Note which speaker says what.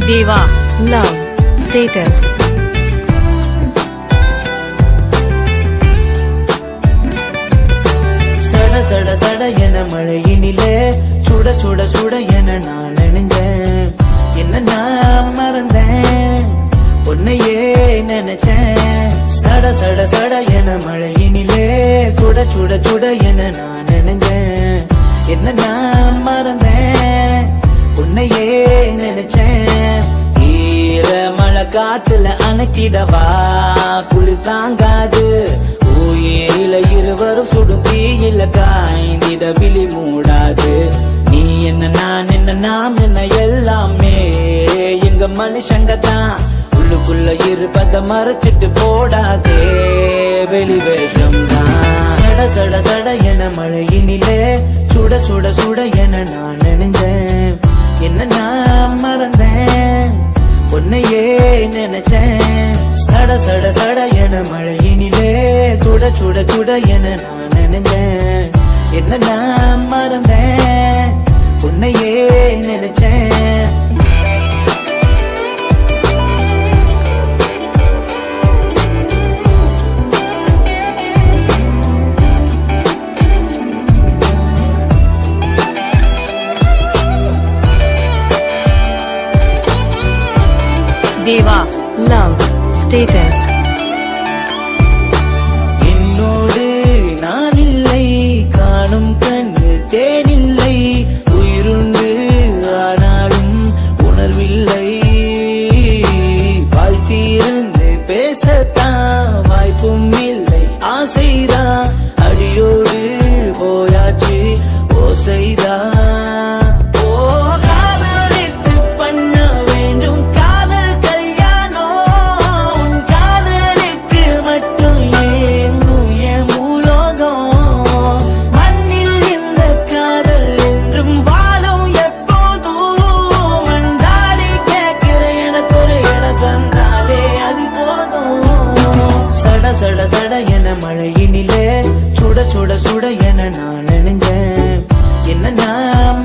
Speaker 1: Deva love status.
Speaker 2: சட சட சட என மழையினிலே சுட சுட சுட என நான் நினைஞ்சேன். என்ன நான் மறந்தேன், உன்னையே நினைச்சேன். சட சட சட என மழையினிலே சுட சுட சுட என நான் நினைஞ்சேன். என்ன நான் மறந்தேன், உன்னையே நினைச்சேன். ஈர மழை காத்துல அணைக்கிடவா, குளிர் தாங்காது உயிரில இருவரும் சுடும் தீயில காய்ந்திட விழி மூடாது. நீ என்ன நான் என்ன நாம் என்ன எல்லாமே எங்க மனுஷங்க தான். உள்ளுக்குள்ள இருப்பத மறைச்சிட்டு போடாதே வெளி வேஷம் தான். சட சட சட என மழையினிலே சுட சுட சுட என நான் நினைஞ்சேன். என்ன நான் மறந்தேன், உன்னையே நினைச்சேன். சட சட சட என மழையினிலே சுட சுட சுட என நான் நினைச்சேன். என்ன நான் மறந்தேன், உன்னையே நினைச்சேன்.
Speaker 1: Deva love status.
Speaker 2: என்னோடு நான் இல்லை, காணும் கண்ணு தேனில்லை. உயிருண்டு ஆனாலும் உணர்வில்லை. வாழ்த்திருந்து பேசத்தான் வாய்ப்பும் இல்லை. ஆசைதான் அடியோடு போயாச்சு ஓசைதான். சட சட என மழையினிலே சுட சுட சுட என நான் நினைஞ்சேன். என்ன நான்